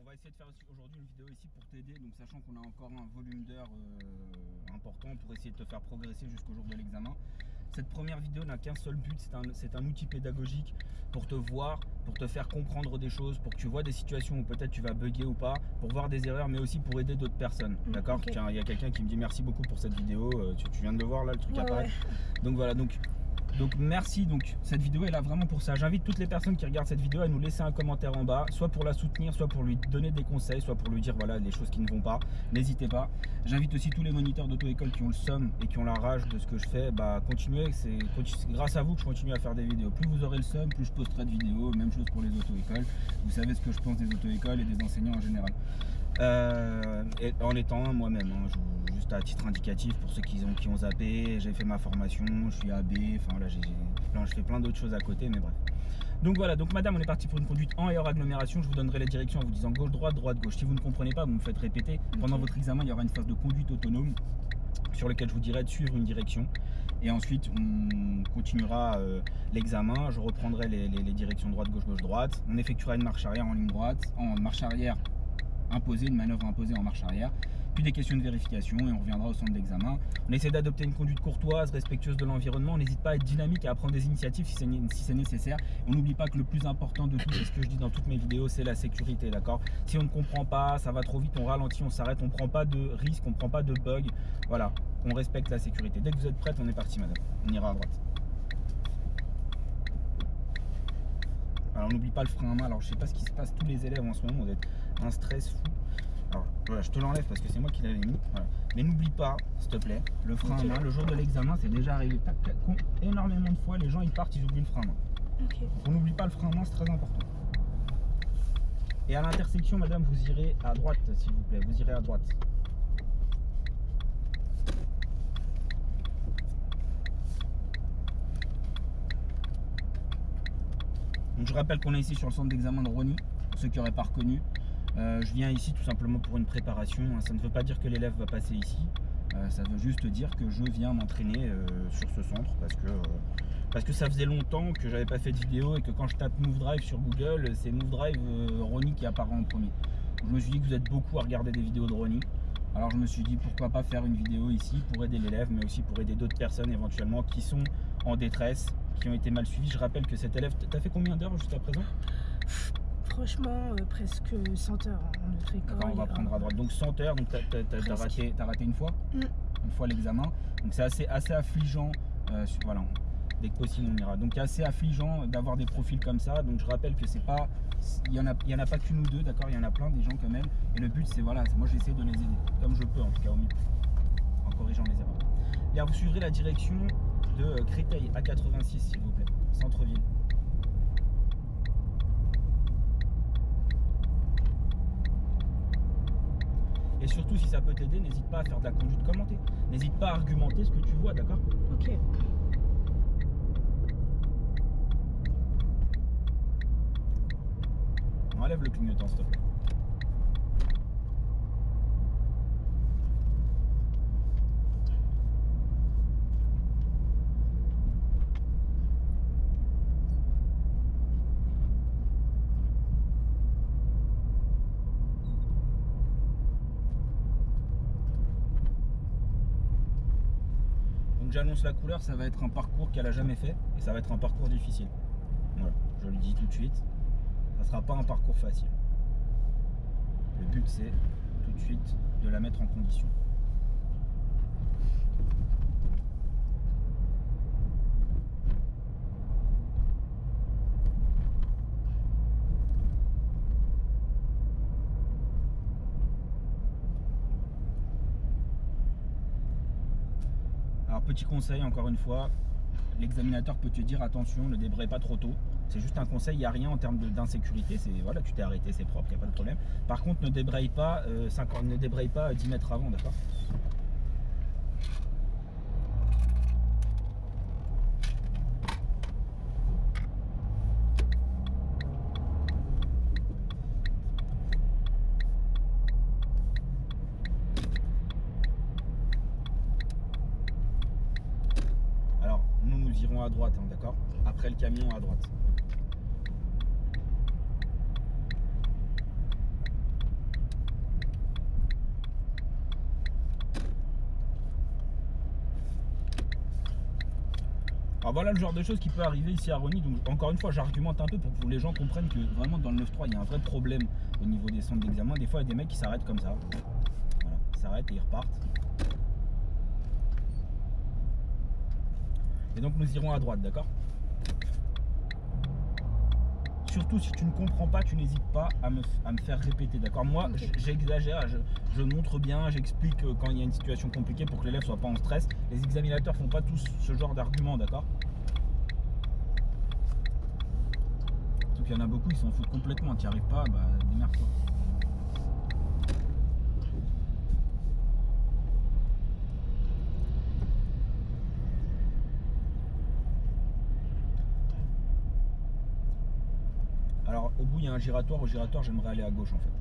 va essayer de faire aujourd'hui une vidéo ici pour t'aider, donc sachant qu'on a encore un volume d'heures important pour essayer de te faire progresser jusqu'au jour de l'examen. Cette première vidéo n'a qu'un seul but, c'est un outil pédagogique pour te voir, pour te faire comprendre des choses, pour que tu vois des situations où peut-être tu vas bugger ou pas, pour voir des erreurs, mais aussi pour aider d'autres personnes. D'accord, okay. Tiens, il y a quelqu'un qui me dit merci beaucoup pour cette vidéo, tu viens de le voir là, le truc apparaît. Donc voilà, donc merci, donc cette vidéo est là vraiment pour ça. J'invite toutes les personnes qui regardent cette vidéo à nous laisser un commentaire en bas, soit pour la soutenir, soit pour lui donner des conseils, soit pour lui dire voilà les choses qui ne vont pas. N'hésitez pas. J'invite aussi tous les moniteurs d'auto-école qui ont le seum et qui ont la rage de ce que je fais, bah continuez, c'est grâce à vous que je continue à faire des vidéos. Plus vous aurez le seum, plus je posterai de vidéos, même chose pour les auto-écoles. Vous savez ce que je pense des auto-écoles et des enseignants en général. Et en étant un moi-même, hein, juste à titre indicatif pour ceux qui ont zappé, j'ai fait ma formation, je suis AB, enfin là je fais plein d'autres choses à côté, mais bref. Donc voilà, donc madame, on est parti pour une conduite en et hors agglomération. Je vous donnerai les directions en vous disant gauche, droite, droite, gauche. Si vous ne comprenez pas, vous me faites répéter. Pendant votre examen, il y aura une phase de conduite autonome sur laquelle je vous dirai de suivre une direction. Et ensuite, on continuera l'examen. Je reprendrai les directions droite, gauche, gauche, droite. On effectuera une marche arrière en ligne droite, en marche arrière imposée, une manœuvre imposée en marche arrière, puis des questions de vérification et on reviendra au centre d'examen. On essaie d'adopter une conduite courtoise, respectueuse de l'environnement. On n'hésite pas à être dynamique et à prendre des initiatives si c'est nécessaire. On n'oublie pas que le plus important de tout, c'est ce que je dis dans toutes mes vidéos, c'est la sécurité, d'accord? Si on ne comprend pas, ça va trop vite, on ralentit, on s'arrête, on ne prend pas de risque, on ne prend pas de bug. Voilà, on respecte la sécurité. Dès que vous êtes prête, on est parti, madame. On ira à droite. Alors, on n'oublie pas le frein à main. Alors, je sais pas ce qui se passe, tous les élèves en ce moment, vous êtes un stress fou. Alors voilà, je te l'enlève parce que c'est moi qui l'avais mis. Voilà. Mais n'oublie pas, s'il te plaît, le frein à main. Le jour de l'examen, c'est déjà arrivé énormément de fois. Les gens ils partent, ils oublient le frein à main. Donc on n'oublie pas le frein à main, c'est très important. Et à l'intersection, madame, vous irez à droite, s'il vous plaît. Vous irez à droite. Donc je rappelle qu'on est ici sur le centre d'examen de Rosny, pour ceux qui n'auraient pas reconnu. Je viens ici tout simplement pour une préparation. Ça ne veut pas dire que l'élève va passer ici. Ça veut juste dire que je viens m'entraîner sur ce centre parce que ça faisait longtemps que j'avais pas fait de vidéo et que quand je tape Move Drive sur Google, c'est Move Drive Rosny qui apparaît en premier. Donc je me suis dit que vous êtes beaucoup à regarder des vidéos de Rosny. Alors je me suis dit pourquoi pas faire une vidéo ici pour aider l'élève, mais aussi pour aider d'autres personnes éventuellement qui sont en détresse, qui ont été mal suivies. Je rappelle que cet élève, t'as fait combien d'heures jusqu'à présent? Franchement, presque 100 heures en notre école. On va prendre à droite. Donc 100 heures, donc t'as raté une fois, une fois l'examen. Donc c'est assez affligeant. Voilà, dès que possible on ira. Donc c'est assez affligeant d'avoir des profils comme ça. Donc je rappelle que c'est pas, il y en a pas qu'une ou deux, d'accord. Il y en a plein des gens comme elle. Et le but c'est voilà, moi j'essaie de les aider comme je peux en tout cas au mieux, en corrigeant les erreurs. Bien, vous suivrez la direction de Créteil à 86 s'il vous plaît, centre-ville. Et surtout, si ça peut t'aider, n'hésite pas à faire de la conduite commentée. N'hésite pas à argumenter ce que tu vois, d'accord? Ok. Enlève le clignotant, s'il te plaît. Donc j'annonce la couleur, ça va être un parcours qu'elle a jamais fait et ça va être un parcours difficile. Voilà, je le dis tout de suite, ça sera pas un parcours facile. Le but c'est tout de suite de la mettre en condition. Alors petit conseil encore une fois, l'examinateur peut te dire attention, ne débraye pas trop tôt. C'est juste un conseil, il n'y a rien en termes d'insécurité, c'est voilà, tu t'es arrêté, c'est propre, il n'y a pas de problème. Par contre ne débraye pas 10 mètres avant, d'accord? à droite, hein, d'accord? Après le camion à droite. Alors voilà le genre de choses qui peut arriver ici à Rosny. Donc encore une fois, j'argumente un peu pour que les gens comprennent que vraiment dans le 9-3, il y a un vrai problème au niveau des centres d'examen. Des fois, il y a des mecs qui s'arrêtent comme ça. Voilà, ils s'arrêtent et ils repartent. Et donc nous irons à droite, d'accord? Surtout si tu ne comprends pas, tu n'hésites pas à me faire répéter, d'accord? Moi, Ok. j'exagère, je montre bien, j'explique quand il y a une situation compliquée pour que l'élève soit pas en stress. Les examinateurs font pas tous ce genre d'arguments, d'accord? Sauf qu'il y en a beaucoup, ils s'en foutent complètement. Tu n'y arrives pas, bah démerde-toi. Alors au bout il y a un giratoire, au giratoire j'aimerais aller à gauche en fait.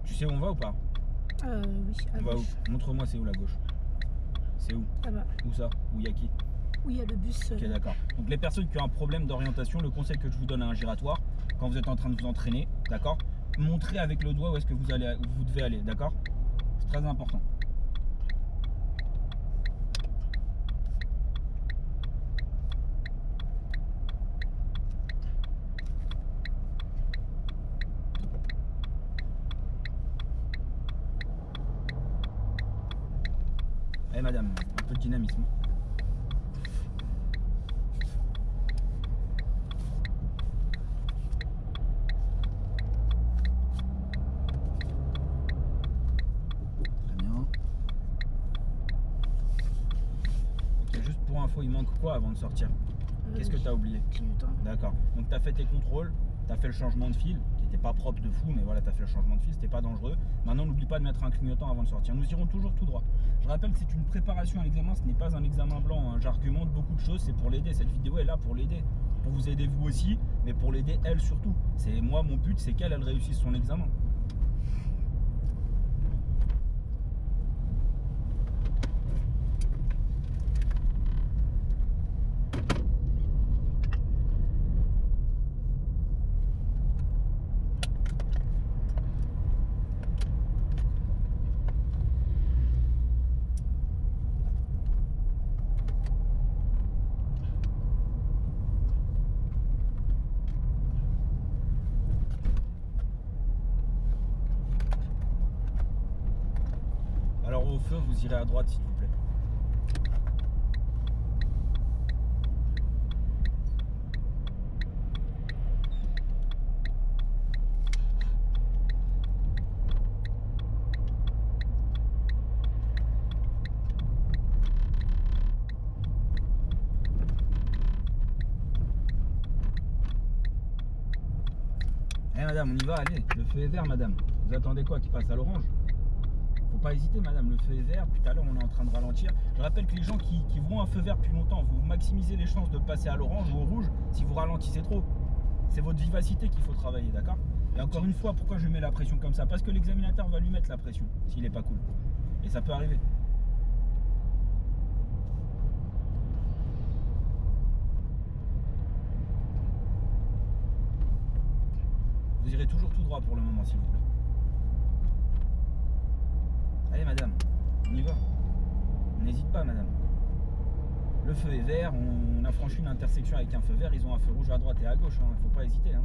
Tu sais où on va ou pas? Oui, à On va où? gauche. Montre-moi c'est où la gauche. C'est où? Là-bas. Où ça? Où il y a qui? Où il y a le bus. Ok d'accord. Donc les personnes qui ont un problème d'orientation, le conseil que je vous donne à un giratoire, quand vous êtes en train de vous entraîner, d'accord? Montrez avec le doigt où est-ce que vous devez aller, d'accord? C'est très important. Allez madame, un peu de dynamisme. Très bien. Ok, juste pour info, il manque quoi avant de sortir? Qu'est-ce que tu as oublié? Clignotant. D'accord. Donc tu as fait tes contrôles, tu as fait le changement de fil, qui n'était pas propre de fou, mais voilà, tu as fait le changement de fil, c'était pas dangereux. Maintenant, n'oublie pas de mettre un clignotant avant de sortir. Nous irons toujours tout droit. Je rappelle que c'est une préparation à l'examen, ce n'est pas un examen blanc, hein. J'argumente beaucoup de choses, c'est pour l'aider. Cette vidéo est là pour l'aider. Pour vous aider vous aussi, mais pour l'aider elle surtout. C'est moi, mon but, c'est qu'elle réussisse son examen. Alors au feu, vous irez à droite s'il vous plaît. Eh madame, on y va, allez, le feu est vert madame. Vous attendez quoi, qu'il passe à l'orange? Faut pas hésiter madame, le feu est vert, tout à l'heure on est en train de ralentir. Je rappelle que les gens qui voient un feu vert depuis longtemps, vous maximisez les chances de passer à l'orange ou au rouge si vous ralentissez trop. C'est votre vivacité qu'il faut travailler, d'accord? Et encore une fois, pourquoi je mets la pression comme ça? Parce que l'examinateur va lui mettre la pression, s'il est pas cool. Et ça peut arriver. Vous irez toujours tout droit pour le moment, s'il vous plaît. Allez madame, on y va. N'hésite pas madame. Le feu est vert, on a franchi une intersection avec un feu vert, ils ont un feu rouge à droite et à gauche, hein. Faut pas hésiter, hein.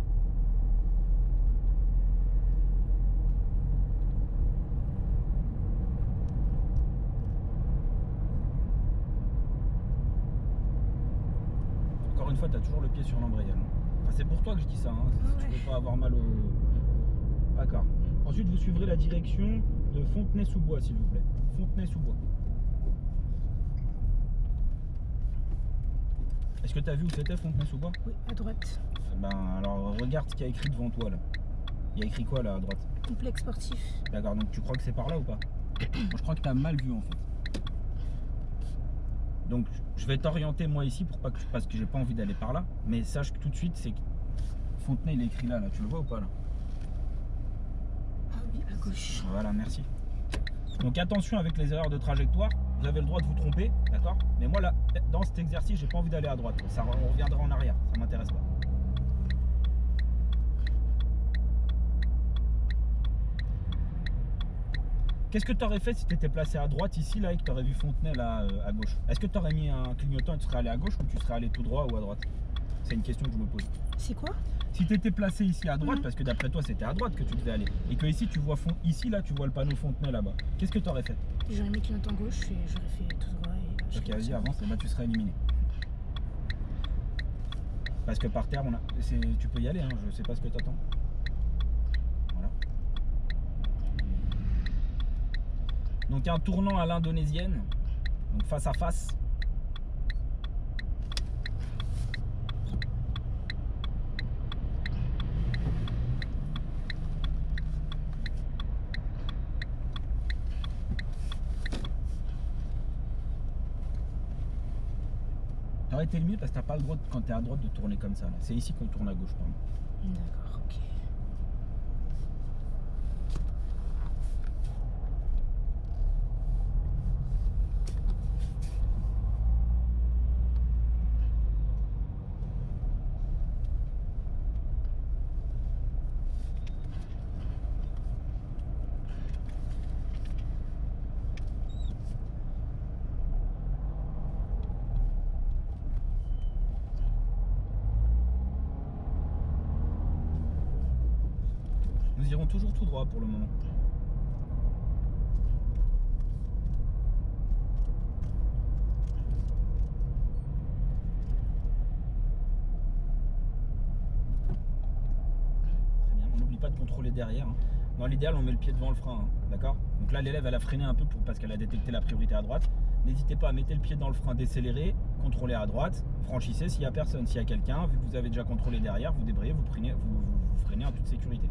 Encore une fois, tu as toujours le pied sur l'embrayage. Enfin, c'est pour toi que je dis ça, hein, si tu veux pas avoir mal au... D'accord. Ensuite, vous suivrez la direction de Fontenay-sous-Bois, s'il vous plaît. Fontenay-sous-Bois. Est-ce que tu as vu où c'était Fontenay-sous-Bois? Oui, à droite. Ben, alors, regarde ce qu'il y a écrit devant toi, là. Il y a écrit quoi, là, à droite? Complexe sportif. D'accord, donc tu crois que c'est par là ou pas? Moi, je crois que tu as mal vu, en fait. Donc, je vais t'orienter, moi, ici, pour pas que, parce que j'ai pas envie d'aller par là. Mais sache que tout de suite, c'est que Fontenay, il est écrit là, là. Tu le vois ou pas, là? Ah oui, à gauche. Voilà, merci. Donc attention avec les erreurs de trajectoire, vous avez le droit de vous tromper, d'accord? Mais moi là, dans cet exercice, j'ai pas envie d'aller à droite. Ça, on reviendra en arrière, ça m'intéresse pas. Qu'est-ce que tu aurais fait si tu étais placé à droite ici là et que tu aurais vu Fontenay là à gauche? Est-ce que tu aurais mis un clignotant et tu serais allé à gauche ou tu serais allé tout droit ou à droite? C'est une question que je me pose. C'est quoi? Si tu étais placé ici à droite, parce que d'après toi c'était à droite que tu devais aller, et que ici tu vois ici là tu vois le panneau Fontenay là-bas, qu'est-ce que tu aurais fait? J'aurais mis clignotant gauche et j'aurais fait tout droit. Et Ok, vas-y, avance, et bah tu serais éliminé. Parce que par terre, tu peux y aller, hein, je sais pas ce que t'attends. Voilà. Donc un tournant à l'indonésienne, donc face à face. T'aurais été le mieux parce que t'as pas le droit, quand t'es à droite, de tourner comme ça. C'est ici qu'on tourne à gauche, pardon. D'accord, ok. Nous irons toujours tout droit pour le moment. Très bien, on n'oublie pas de contrôler derrière. Dans l'idéal, on met le pied devant le frein, hein, d'accord? Donc là, l'élève, elle a freiné un peu parce qu'elle a détecté la priorité à droite. N'hésitez pas à mettre le pied dans le frein, décélérer, contrôler à droite, franchissez s'il n'y a personne. S'il y a quelqu'un, vu que vous avez déjà contrôlé derrière, vous débrayez, vous freinez en toute sécurité.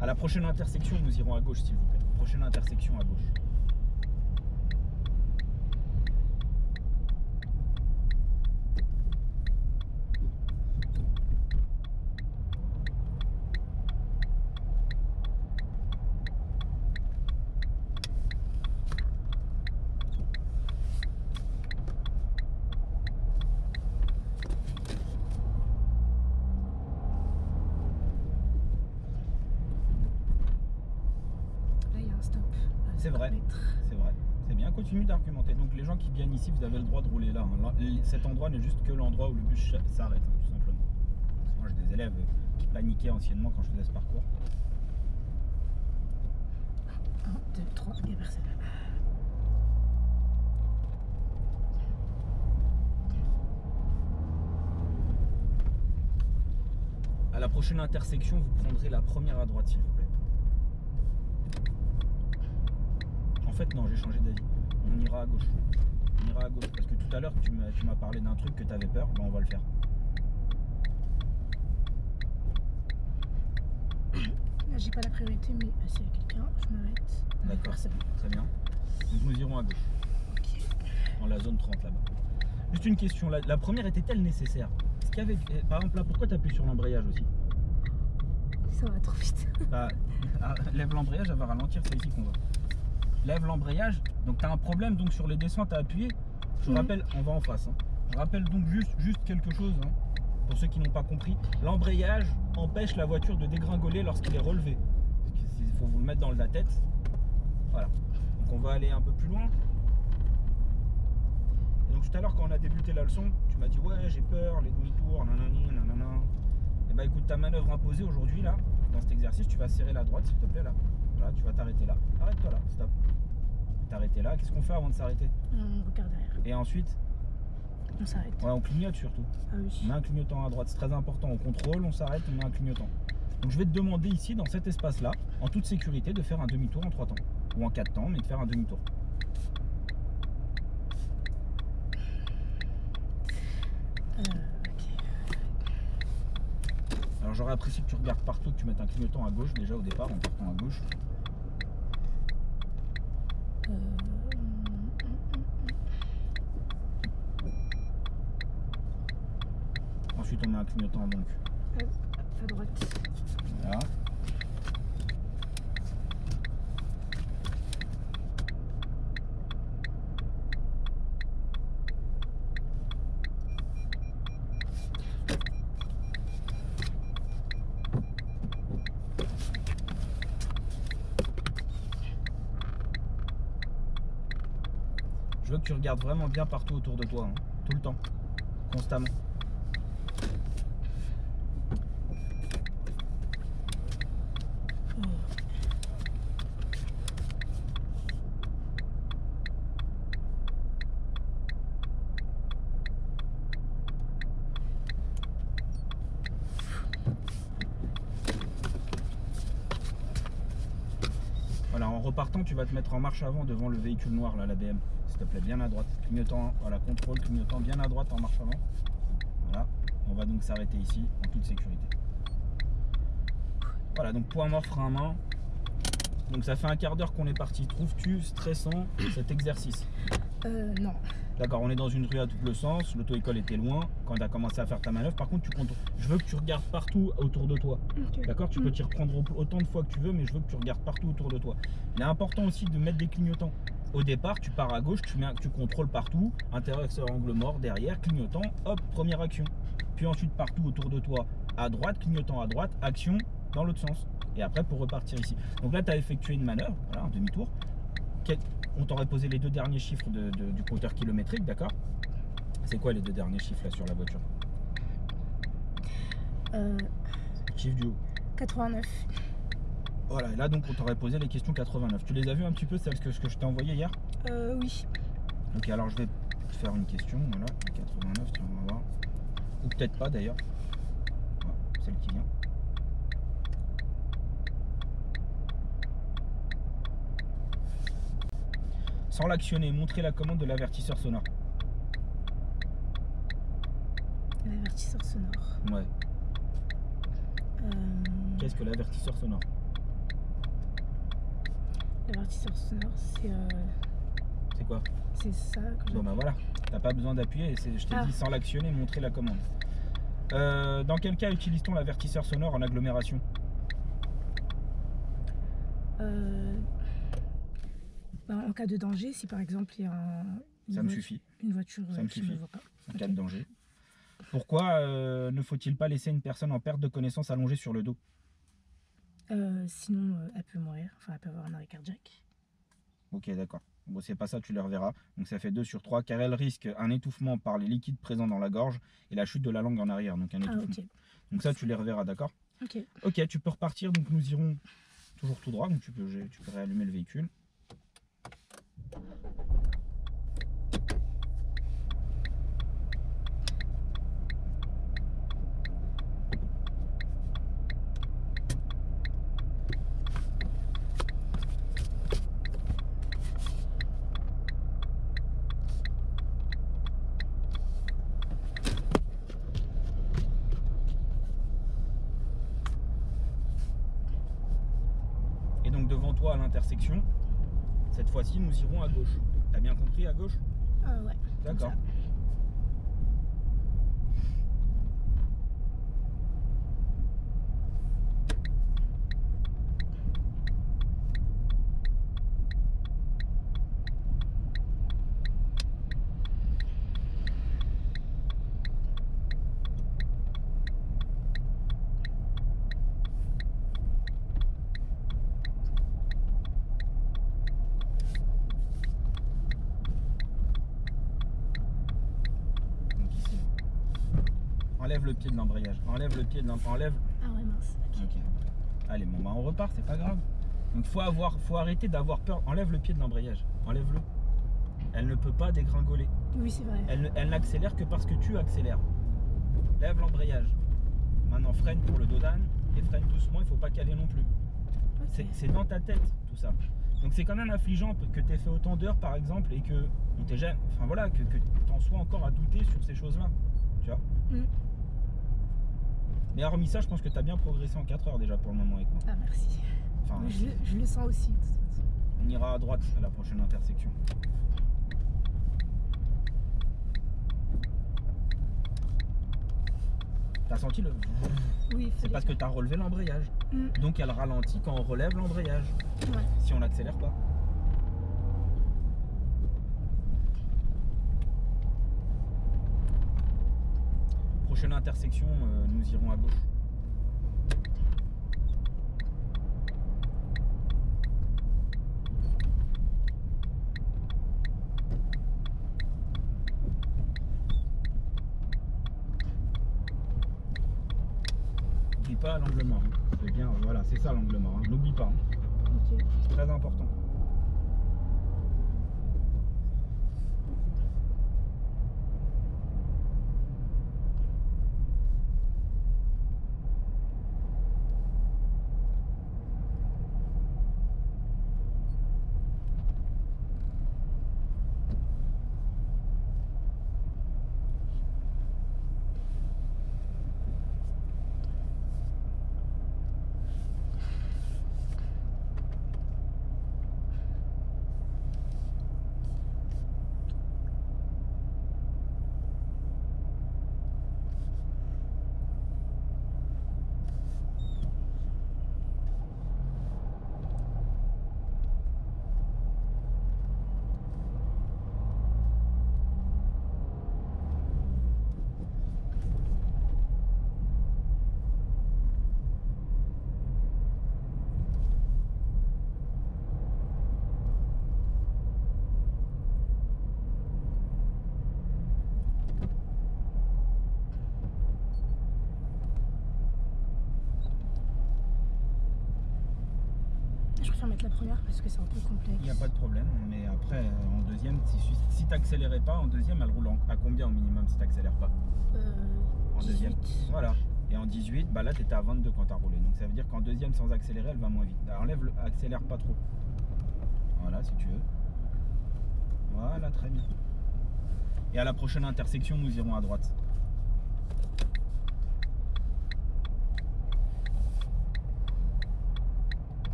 À la prochaine intersection, nous irons à gauche, s'il vous plaît. Prochaine intersection à gauche. C'est vrai, c'est vrai. C'est bien, continue d'argumenter. Donc les gens qui viennent ici, vous avez le droit de rouler là. Hein. Cet endroit n'est juste que l'endroit où le bus s'arrête, hein, tout simplement. Parce que moi j'ai des élèves qui paniquaient anciennement quand je faisais ce parcours. 1, 2, 3, et personne. À la prochaine intersection, vous prendrez la première à droite, s'il vous plaît. En fait, non, j'ai changé d'avis. On ira à gauche. On ira à gauche. Parce que tout à l'heure, tu m'as parlé d'un truc que tu avais peur. Ben, on va le faire. Là, j'ai pas la priorité, mais s'il y a quelqu'un, je m'arrête. D'accord, très bien. Donc nous irons à gauche. Ok. Dans la zone 30 là-bas. Juste une question, la première était-elle nécessaire? Est-ce qu'il y avait, par exemple là, pourquoi tu appuies sur l'embrayage aussi? Ça va trop vite. Bah, lève l'embrayage, elle va ralentir, c'est ici qu'on va. Lève l'embrayage, donc tu as un problème donc sur les descentes à appuyer. Je rappelle, on va en face. Hein. Je rappelle donc juste quelque chose, hein, pour ceux qui n'ont pas compris. L'embrayage empêche la voiture de dégringoler lorsqu'il est relevé. Il faut vous le mettre dans la tête. Voilà. Donc on va aller un peu plus loin. Et donc tout à l'heure quand on a débuté la leçon, tu m'as dit ouais j'ai peur, les demi-tours, nanani, nanana. Et bah écoute, ta manœuvre imposée aujourd'hui là, dans cet exercice, tu vas serrer la droite s'il te plaît là. Voilà, tu vas t'arrêter là. Arrête-toi là, stop. T'arrêter là. Qu'est-ce qu'on fait avant de s'arrêter? On regarde derrière. Et ensuite, On s'arrête. Ouais, on clignote surtout. Ah oui. On met un clignotant à droite, c'est très important. On contrôle, on s'arrête, on met un clignotant. Donc je vais te demander ici, dans cet espace-là, en toute sécurité, de faire un demi-tour en 3 temps. Ou en 4 temps, mais de faire un demi-tour. Ok. Alors j'aurais apprécié que tu regardes partout, que tu mettes un clignotant à gauche déjà au départ, en partant à gauche. Ensuite on met un clignotant donc À droite. voilà. Je veux que tu regardes vraiment bien partout autour de toi, hein, tout le temps, constamment. Voilà, en repartant, tu vas te mettre en marche avant devant le véhicule noir, là, la BM. S'il te plaît, bien à droite. Clignotant, voilà, contrôle, clignotant bien à droite en marche avant. Voilà, on va donc s'arrêter ici en toute sécurité. Voilà, donc point mort, frein à main. Donc ça fait un quart d'heure qu'on est parti. Trouves-tu stressant cet exercice? Non. D'accord, on est dans une rue à double sens, l'auto-école était loin quand tu as commencé à faire ta manœuvre. Par contre, tu contrôles. Je veux que tu regardes partout autour de toi. Okay. D'accord, tu peux t'y reprendre autant de fois que tu veux, mais je veux que tu regardes partout autour de toi. Il est important aussi de mettre des clignotants. Au départ, tu pars à gauche, tu contrôles partout, intérieur, angle mort, derrière, clignotant, hop, première action. Puis ensuite, partout autour de toi, à droite, clignotant à droite, action dans l'autre sens. Et après, pour repartir ici. Donc là, tu as effectué une manœuvre, voilà, un demi-tour. On t'aurait posé les deux derniers chiffres du compteur kilométrique, d'accord? C'est quoi les deux derniers chiffres là sur la voiture? Chiffre du haut. 89. Voilà, et là donc on t'aurait posé les questions 89. Tu les as vues un petit peu, celles que je t'ai envoyées hier? Oui. Ok, alors je vais te faire une question, voilà, 89, tiens, on va voir. Ou peut-être pas d'ailleurs. Voilà, celle qui vient. Sans l'actionner, montrer la commande de l'avertisseur sonore. L'avertisseur sonore. Ouais. Qu'est-ce que l'avertisseur sonore? L'avertisseur sonore, c'est quoi? C'est ça que bon ben voilà, t'as pas besoin d'appuyer, je t'ai dit sans l'actionner, montrer la commande. Dans quel cas utilise-t-on l'avertisseur sonore en agglomération? En cas de danger, si par exemple il y a ça me suffit. Une voiture ça me qui suffit. ne voit pas. En cas de danger. Pourquoi ne faut-il pas laisser une personne en perte de connaissance allongée sur le dos? Sinon, elle peut mourir, enfin elle peut avoir un arrêt cardiaque. Ok, d'accord. Bon, c'est pas ça, tu les reverras. Donc ça fait 2 sur 3, car elle risque un étouffement par les liquides présents dans la gorge et la chute de la langue en arrière, donc un étouffement. Ok. Donc ça, tu les reverras, d'accord? Ok. Ok, tu peux repartir, donc nous irons toujours tout droit, donc tu peux réallumer le véhicule. Devant toi à l'intersection, cette fois-ci nous irons à gauche. T'as bien compris, à gauche? Ouais. D'accord. Enlève le pied de l'embrayage. Enlève le pied de l'embrayage. Ah ouais, mince. Ok. Allez, bon, bah on repart, c'est pas grave. Donc faut arrêter d'avoir peur. Enlève le pied de l'embrayage. Enlève-le. Elle ne peut pas dégringoler. Oui, c'est vrai. Elle n'accélère que parce que tu accélères. Lève l'embrayage. Maintenant, freine pour le dos d'âne et freine doucement, il ne faut pas caler non plus. Ok. C'est dans ta tête tout ça. Donc c'est quand même affligeant que tu aies fait autant d'heures par exemple et que on t'ait jamais, enfin voilà, que tu en sois encore à douter sur ces choses-là. Tu vois. Mais hormis ça, je pense que tu as bien progressé en 4 heures déjà pour le moment avec moi. Ah, merci. Enfin, Mais je le sens aussi, de toute façon. on ira à droite à la prochaine intersection. T'as senti le... Oui, C'est parce que tu as relevé l'embrayage. Donc elle ralentit quand on relève l'embrayage. Ouais. Si on n'accélère pas. Prochaine intersection, nous irons à gauche. N'oublie pas l'angle mort. C'est bien, voilà, c'est ça l'angle mort. N'oublie pas. Ok. C'est très important. Je préfère mettre la première parce que c'est un peu complexe. Il n'y a pas de problème, mais après en deuxième, si tu n'accélérais pas, en deuxième, elle roule à combien au minimum si tu n'accélères pas? En 18. deuxième. Voilà. Et en 18, bah là tu étais à 22 quand tu as roulé. Donc ça veut dire qu'en deuxième sans accélérer, elle va moins vite. Alors accélère pas trop. Voilà, si tu veux. Voilà, très bien. Et à la prochaine intersection, nous irons à droite.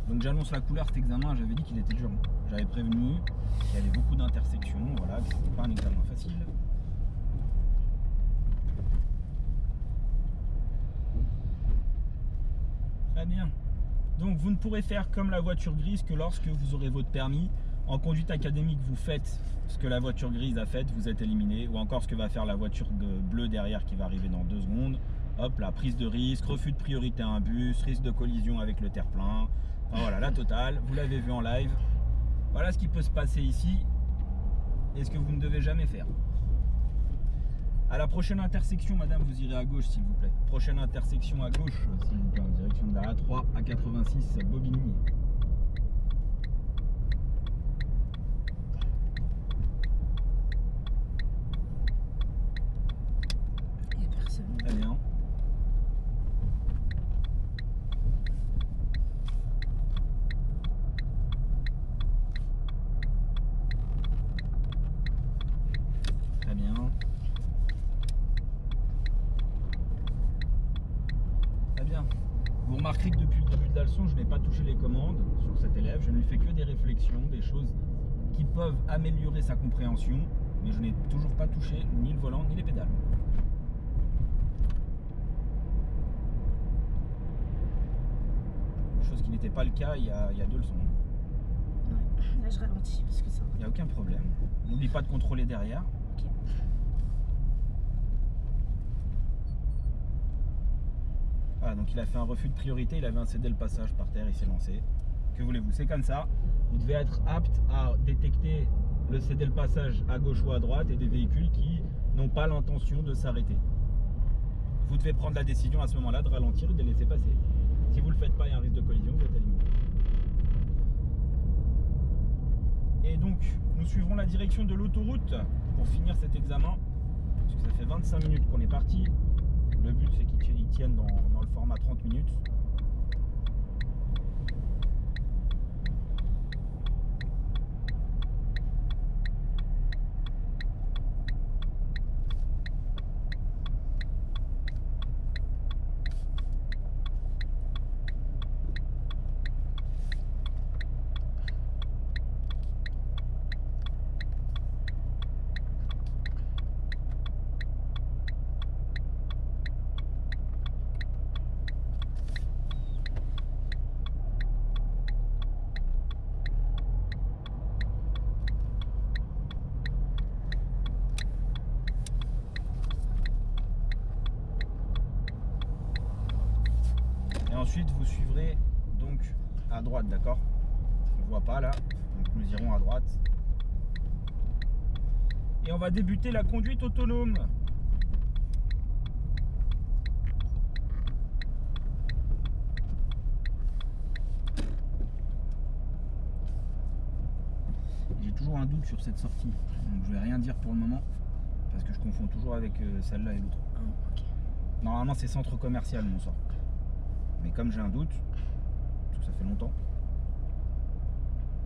Donc j'annonce la couleur, cet examen, j'avais dit qu'il était dur. J'avais prévenu qu'il y avait beaucoup d'intersections, voilà, que c'était pas un examen facile. Très bien. Donc vous ne pourrez faire comme la voiture grise que lorsque vous aurez votre permis. En conduite académique, vous faites ce que la voiture grise a fait, vous êtes éliminé. Ou encore ce que va faire la voiture bleue derrière qui va arriver dans 2 secondes. Hop, la prise de risque, refus de priorité à un bus, risque de collision avec le terre-plein. Enfin, voilà, la totale. Vous l'avez vu en live. Voilà ce qui peut se passer ici et ce que vous ne devez jamais faire. À la prochaine intersection, madame, vous irez à gauche, s'il vous plaît. Prochaine intersection à gauche, s'il vous plaît, en direction de la A3 à 86 Bobigny. Il n'y a personne. Très bien. Très bien. Très bien. Vous remarquerez que depuis le début de la leçon, je n'ai pas touché les commandes sur cet élève. Je ne lui fais que des réflexions, des choses qui peuvent améliorer sa compréhension, mais je n'ai toujours pas touché ni le volant ni les pédales. Chose qui n'était pas le cas il y a 2 leçons. Ouais. Là, je ralentis parce que ça. Il n'y a aucun problème. N'oublie pas de contrôler derrière. Ok. Ah, donc il a fait un refus de priorité, il avait cédé le passage par terre, il s'est lancé. Que voulez-vous? C'est comme ça. Vous devez être apte à détecter le céder le passage à gauche ou à droite et des véhicules qui n'ont pas l'intention de s'arrêter. Vous devez prendre la décision à ce moment-là de ralentir et de les laisser passer. Si vous ne le faites pas, il y a un risque de collision, vous êtes éliminé. Et donc, nous suivrons la direction de l'autoroute pour finir cet examen. Parce que ça fait 25 minutes qu'on est parti. Le but, c'est qu'ils tiennent dans le format 30 minutes. Ensuite, vous suivrez donc à droite, d'accord? On ne voit pas là, donc nous irons à droite. Et on va débuter la conduite autonome. J'ai toujours un doute sur cette sortie, donc je vais rien dire pour le moment, parce que je confonds toujours avec celle-là et l'autre. Oh, ok. Normalement, c'est centre commercial, mon sort. Mais comme j'ai un doute, parce que ça fait longtemps,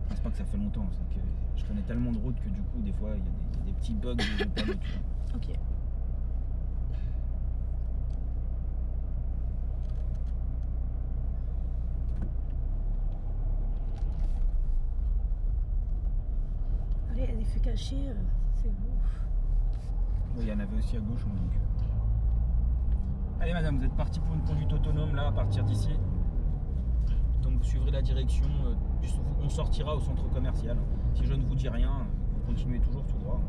enfin, c'est pas que ça fait longtemps, c'est que je connais tellement de routes que du coup, des fois, il y a des petits bugs de panneaux, tu vois. Ok. Allez, il y a des feux cachés, c'est ouf. Oui, il y en avait aussi à gauche, hein, donc. Allez madame, vous êtes parti pour une conduite autonome là à partir d'ici. Donc vous suivrez la direction, on sortira au centre commercial. Si je ne vous dis rien, vous continuez toujours tout droit.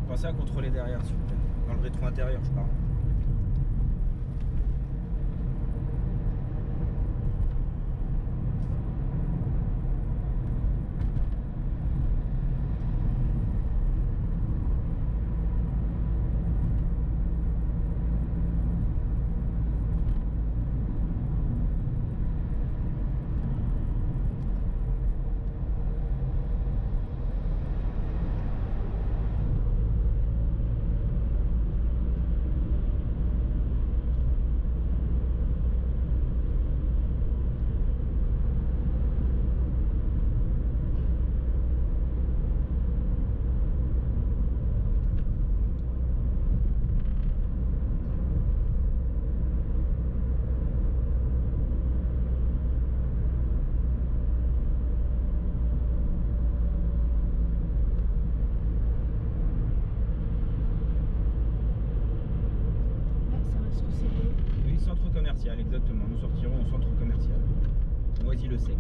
Pensez à contrôler derrière, s'il vous plaît. Dans le rétro intérieur, je parle. Commercial, exactement. Nous sortirons au centre commercial. Noisy-le-Sec.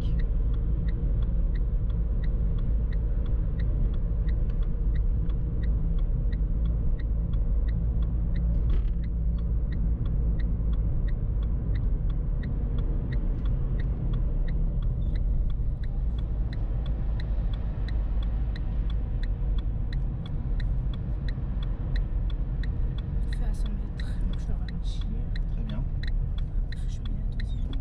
Fait à 100 mètres, donc je vais ralentir. Très bien. Je mets la deuxième.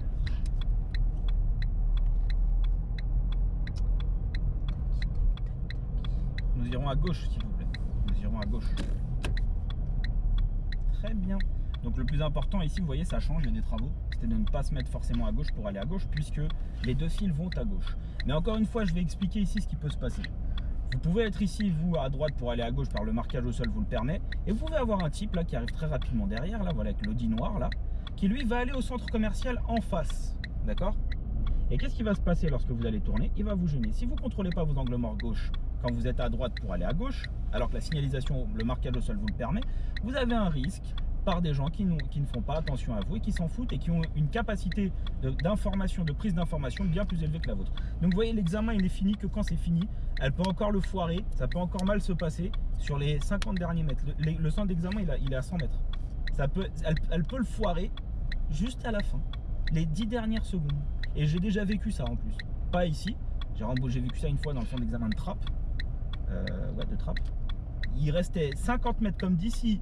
Nous irons à gauche, s'il vous plaît. Nous irons à gauche. très bien. Donc le plus important ici, vous voyez, ça change, il y a des travaux. C'était de ne pas se mettre forcément à gauche pour aller à gauche, puisque les deux fils vont à gauche. Mais encore une fois, je vais expliquer ici ce qui peut se passer. Vous pouvez être ici, vous, à droite pour aller à gauche, par le marquage au sol vous le permet. Et vous pouvez avoir un type là qui arrive très rapidement derrière, là, voilà, avec l'Audi noir, là, qui lui va aller au centre commercial en face. D'accord? Et qu'est-ce qui va se passer lorsque vous allez tourner? Il va vous gêner. Si vous ne contrôlez pas vos angles morts gauche quand vous êtes à droite pour aller à gauche, alors que la signalisation, le marquage au sol vous le permet, vous avez un risque par des gens qui ne font pas attention à vous et qui s'en foutent et qui ont une capacité d'information, de prise d'information bien plus élevée que la vôtre. Donc vous voyez, l'examen il est fini que quand c'est fini. Elle peut encore le foirer, ça peut encore mal se passer sur les 50 derniers mètres. Le centre d'examen il est à 100 mètres. Elle peut le foirer juste à la fin, les 10 dernières secondes. Et j'ai déjà vécu ça en plus. Pas ici, j'ai vécu ça une fois dans le centre d'examen de Trappes. De Trappes. Il restait 50 mètres comme d'ici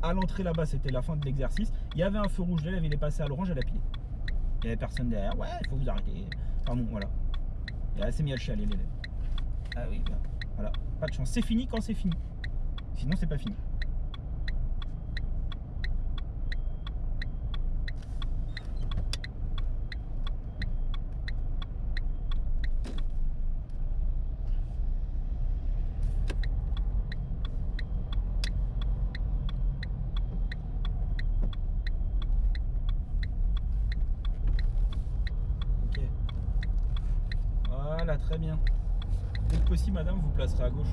à l'entrée là-bas, c'était la fin de l'exercice. Il y avait un feu rouge, l'élève il est passé à l'orange, elle a pilé. Il n'y avait personne derrière. Ouais, il faut vous arrêter. Enfin bon, voilà. Et elle s'est mis à chialer, l'élève. Ah oui, bah, voilà. Pas de chance. C'est fini quand c'est fini. Sinon, c'est pas fini. Voilà, très bien. Dès que possible, madame, vous placerez à gauche.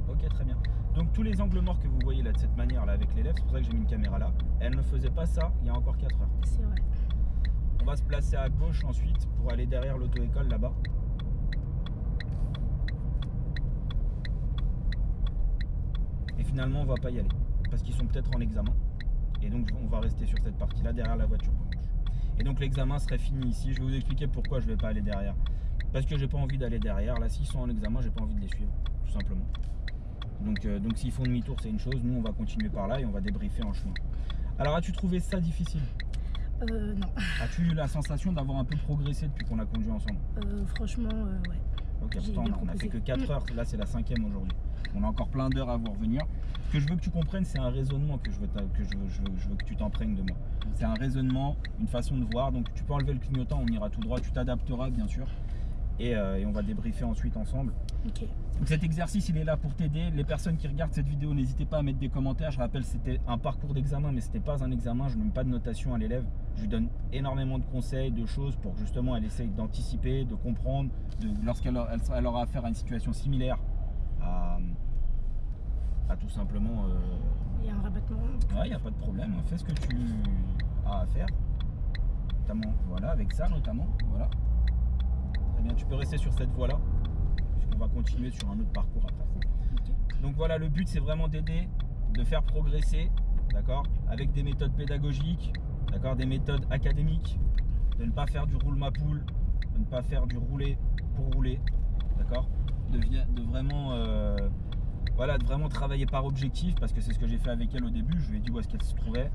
Ok, très bien. Donc tous les angles morts que vous voyez là de cette manière là avec l'élève, c'est pour ça que j'ai mis une caméra là, elle ne faisait pas ça il y a encore 4 heures. C'est vrai. On va se placer à gauche ensuite pour aller derrière l'auto-école là-bas. Et finalement on va pas y aller parce qu'ils sont peut-être en examen. Et donc on va rester sur cette partie là derrière la voiture blanche. Et donc l'examen serait fini ici. Je vais vous expliquer pourquoi je vais pas aller derrière. Parce que j'ai pas envie d'aller derrière. Là s'ils sont en examen, j'ai pas envie de les suivre, tout simplement. Donc s'ils font demi-tour c'est une chose, nous on va continuer par là et on va débriefer en chemin. Alors as-tu trouvé ça difficile? Non. As-tu eu la sensation d'avoir un peu progressé depuis qu'on a conduit ensemble? Franchement, ouais. Ok, pourtant on a fait que 4 heures, là c'est la 5e aujourd'hui. On a encore plein d'heures à vous revenir. Ce que je veux que tu comprennes, c'est un raisonnement que je veux que tu t'imprègnes de moi. C'est un raisonnement, une façon de voir. Donc tu peux enlever le clignotant, on ira tout droit, tu t'adapteras bien sûr. Et on va débriefer ensuite ensemble. Ok. Donc cet exercice il est là pour t'aider. Les personnes qui regardent cette vidéo, n'hésitez pas à mettre des commentaires. Je rappelle, c'était un parcours d'examen, mais c'était pas un examen. Je ne mets pas de notation à l'élève. Je lui donne énormément de conseils, de choses pour que justement elle essaye d'anticiper, de comprendre, lorsqu'elle aura affaire à une situation similaire, à tout simplement. Il y a un rabattement. Ouais, il n'y a pas de problème. Fais ce que tu as à faire. Notamment, voilà, avec ça notamment. Voilà. Très bien, tu peux rester sur cette voie-là, puisqu'on va continuer sur un autre parcours après. Okay. Donc voilà, le but c'est vraiment d'aider, de faire progresser, d'accord, avec des méthodes pédagogiques, d'accord, des méthodes académiques, de ne pas faire du roule ma poule, de ne pas faire du rouler pour rouler, d'accord, de vraiment, voilà, de vraiment travailler par objectif, parce que c'est ce que j'ai fait avec elle au début. Je lui ai dit où est-ce qu'elle se trouvait.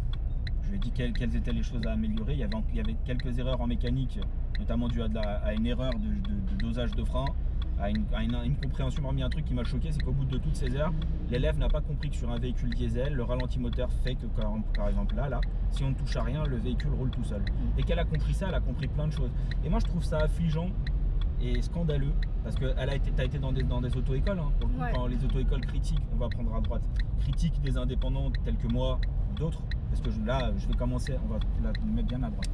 Je lui ai dit quelles étaient les choses à améliorer. Il y avait quelques erreurs en mécanique, notamment dû à une erreur de dosage de frein, à une compréhension. Parmi un truc qui m'a choqué, c'est qu'au bout de toutes ces heures, l'élève n'a pas compris que sur un véhicule diesel, le ralenti moteur fait que, par exemple là, si on ne touche à rien, le véhicule roule tout seul. Et qu'elle a compris ça, elle a compris plein de choses. Et moi je trouve ça affligeant et scandaleux, parce que tu as été dans des auto-écoles, hein, pour le coup, ouais. Quand les auto-écoles critiques, on va prendre à droite, critiques des indépendants tels que moi ou d'autres, parce que là je vais commencer, on va la mettre bien à droite,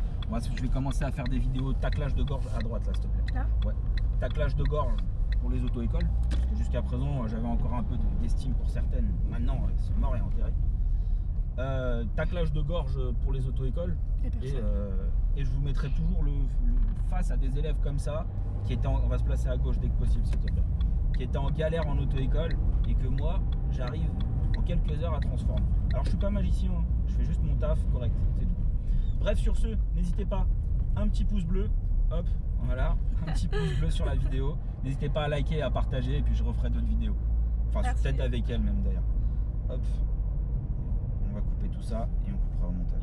je vais commencer à faire des vidéos taclage de gorge à droite là, s'il te plaît. Là ouais. Taclage de gorge pour les auto-écoles, parce que jusqu'à présent j'avais encore un peu d'estime pour certaines, maintenant c'est mort et enterré. Taclage de gorge pour les auto-écoles, et je vous mettrai toujours face à des élèves comme ça qui étaient on va se placer à gauche dès que possible s'il te plaît, qui étaient en galère en auto-école et que moi j'arrive en quelques heures à transformer. Alors je suis pas magicien, hein, je fais juste mon taf correct, c'est tout. Bref, sur ce, n'hésitez pas, un petit pouce bleu, hop, voilà, un petit pouce bleu sur la vidéo, n'hésitez pas à liker et à partager, et puis je referai d'autres vidéos, enfin peut-être avec elle même d'ailleurs. Hop, on va couper tout ça et on coupera au montage.